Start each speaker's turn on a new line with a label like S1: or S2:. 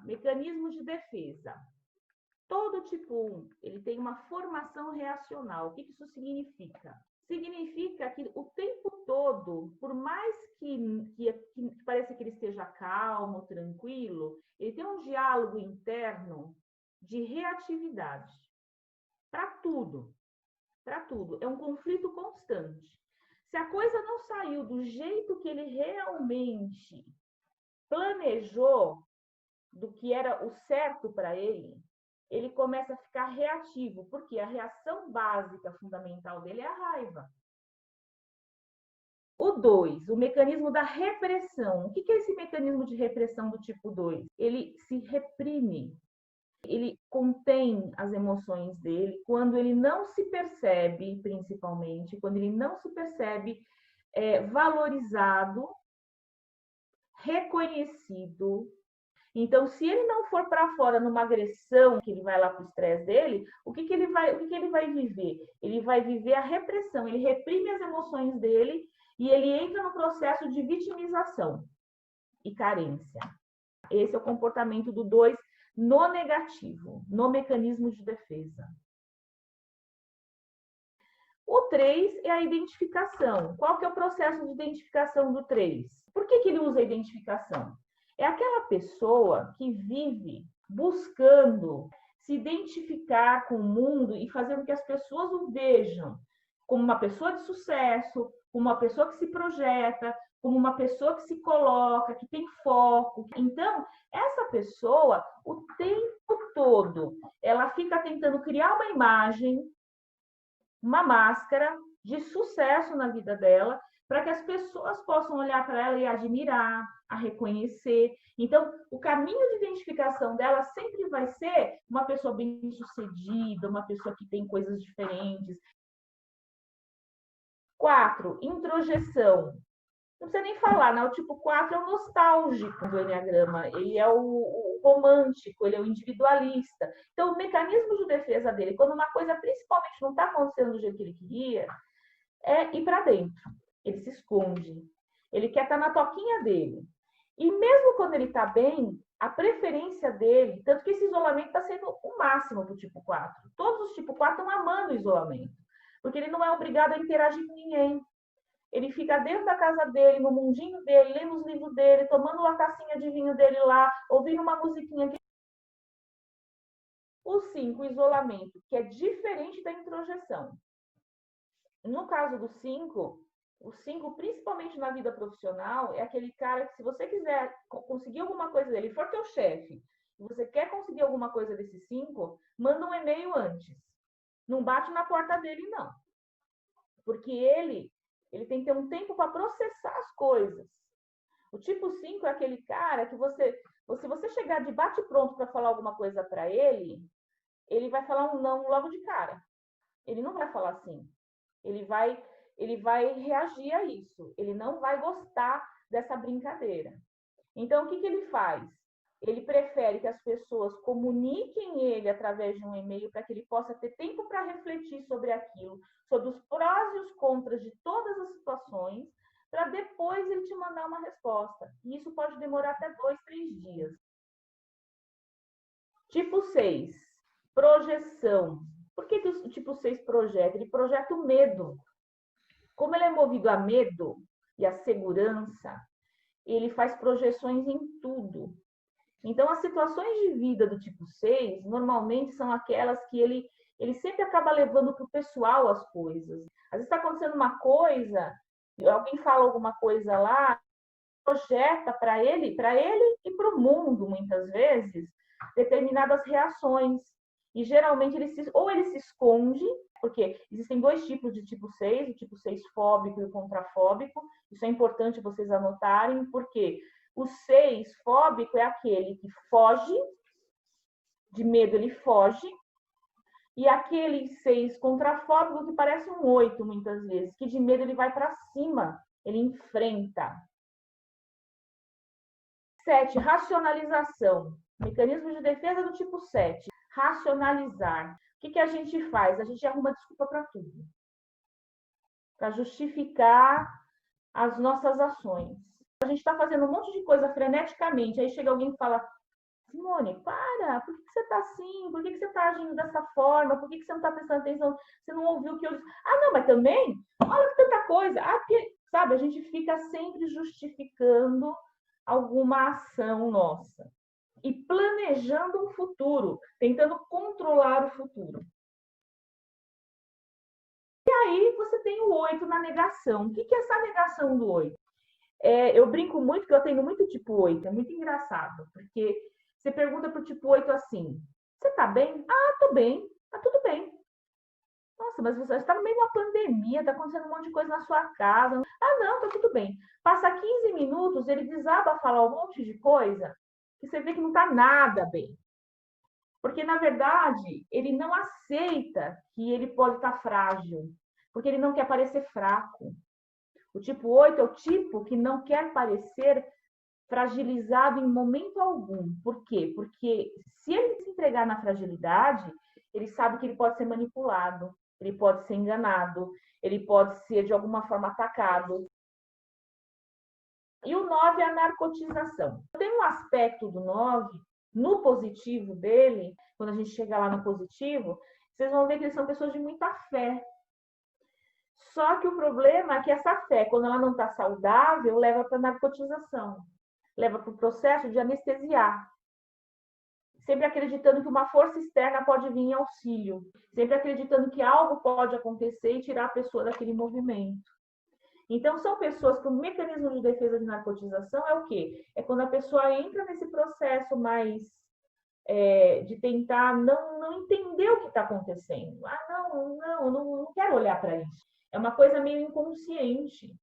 S1: Mecanismos de defesa. Todo tipo 1, ele tem uma formação reacional. O que isso significa? Significa que o tempo todo, por mais que pareça que ele esteja calmo, tranquilo, ele tem um diálogo interno de reatividade. Para tudo. Para tudo. É um conflito constante. Se a coisa não saiu do jeito que ele realmente planejou, do que era o certo para ele, ele começa a ficar reativo, porque a reação básica, fundamental dele é a raiva. O 2, o mecanismo da repressão. O que é esse mecanismo de repressão do tipo 2? Ele se reprime, ele contém as emoções dele quando ele não se percebe, principalmente, quando ele não se percebe valorizado, reconhecido. Então, se ele não for para fora numa agressão, que ele vai lá para o estresse dele, o que ele vai viver? Ele vai viver a repressão, ele reprime as emoções dele e ele entra no processo de vitimização e carência. Esse é o comportamento do 2 no negativo, no mecanismo de defesa. O 3 é a identificação. Qual que é o processo de identificação do 3? Por que ele usa a identificação? É aquela pessoa que vive buscando se identificar com o mundo e fazer com que as pessoas o vejam como uma pessoa de sucesso, como uma pessoa que se projeta, como uma pessoa que se coloca, que tem foco. Então, essa pessoa, o tempo todo, ela fica tentando criar uma imagem, uma máscara de sucesso na vida dela, para que as pessoas possam olhar para ela e admirar, a reconhecer. Então, o caminho de identificação dela sempre vai ser uma pessoa bem-sucedida, uma pessoa que tem coisas diferentes. 4, introjeção. Não precisa nem falar, né? O tipo 4 é o nostálgico do Enneagrama, ele é o romântico, ele é o individualista. Então, o mecanismo de defesa dele, quando uma coisa principalmente não está acontecendo do jeito que ele queria, é ir para dentro. Ele se esconde. Ele quer estar na toquinha dele. E mesmo quando ele está bem, a preferência dele, tanto que esse isolamento está sendo o máximo para o tipo 4. Todos os tipo 4 estão amando o isolamento, porque ele não é obrigado a interagir com ninguém. Ele fica dentro da casa dele, no mundinho dele, lendo os livros dele, tomando uma tacinha de vinho dele lá, ouvindo uma musiquinha. O 5, o isolamento, que é diferente da introjeção. No caso do 5, o 5, principalmente na vida profissional, é aquele cara que, se você quiser conseguir alguma coisa dele, for teu chefe, e você quer conseguir alguma coisa desse 5, manda um e-mail antes. Não bate na porta dele, não. Porque ele tem que ter um tempo para processar as coisas. O tipo 5 é aquele cara que se você chegar de bate-pronto para falar alguma coisa para ele vai falar um não logo de cara. Ele não vai falar sim. Ele vai reagir a isso. Ele não vai gostar dessa brincadeira. Então, o que ele faz? Ele prefere que as pessoas comuniquem ele através de um e-mail para que ele possa ter tempo para refletir sobre aquilo, sobre os prós e os contras de todas as situações, para depois ele te mandar uma resposta. E isso pode demorar até 2, 3 dias. Tipo 6, projeção. Por que o tipo 6 projeta? Ele projeta o medo. Como ele é movido a medo e a segurança, ele faz projeções em tudo. Então, as situações de vida do tipo 6, normalmente são aquelas que ele sempre acaba levando para o pessoal as coisas. Às vezes está acontecendo uma coisa, alguém fala alguma coisa lá, projeta para ele e para o mundo, muitas vezes, determinadas reações. E geralmente ele se esconde, porque existem 2 tipos de tipo 6, o tipo 6 fóbico e o contrafóbico. Isso é importante vocês anotarem, porque o 6 fóbico é aquele que foge, de medo ele foge, e aquele 6 contrafóbico que parece um 8 muitas vezes, que de medo ele vai para cima, ele enfrenta. 7, racionalização. Mecanismo de defesa do tipo 7. Racionalizar. O que a gente faz? A gente arruma desculpa para tudo. Para justificar as nossas ações. A gente está fazendo um monte de coisa freneticamente, aí chega alguém e fala, Simone, para! Por que você está assim? Por que você está agindo dessa forma? Por que você não está prestando atenção? Você não ouviu o que eu disse? Ah, não, mas também, olha que tanta coisa. Ah, porque, sabe, a gente fica sempre justificando alguma ação nossa e planejando um futuro, tentando controlar o futuro. E aí você tem o 8 na negação. O que é essa negação do 8? Eu brinco muito que eu tenho muito tipo 8, é muito engraçado, porque você pergunta pro tipo 8 assim: você tá bem? Ah, tô bem, tá tudo bem. Nossa, mas você está no meio de uma pandemia, tá acontecendo um monte de coisa na sua casa. Ah, não, tá tudo bem. Passa 15 minutos, ele desaba a falar um monte de coisa que você vê que não tá nada bem. Porque, na verdade, ele não aceita que ele pode estar frágil, porque ele não quer parecer fraco. O tipo 8 é o tipo que não quer parecer fragilizado em momento algum. Por quê? Porque se ele se entregar na fragilidade, ele sabe que ele pode ser manipulado, ele pode ser enganado, ele pode ser de alguma forma atacado. E o 9 é a narcotização. Tem um aspecto do 9 no positivo dele, quando a gente chegar lá no positivo, vocês vão ver que eles são pessoas de muita fé. Só que o problema é que essa fé, quando ela não está saudável, leva para a narcotização, leva para o processo de anestesiar. Sempre acreditando que uma força externa pode vir em auxílio, sempre acreditando que algo pode acontecer e tirar a pessoa daquele movimento. Então, são pessoas que o mecanismo de defesa de narcotização é o quê? É quando a pessoa entra nesse processo mais de tentar não entender o que está acontecendo. Ah, não quero olhar para isso. É uma coisa meio inconsciente.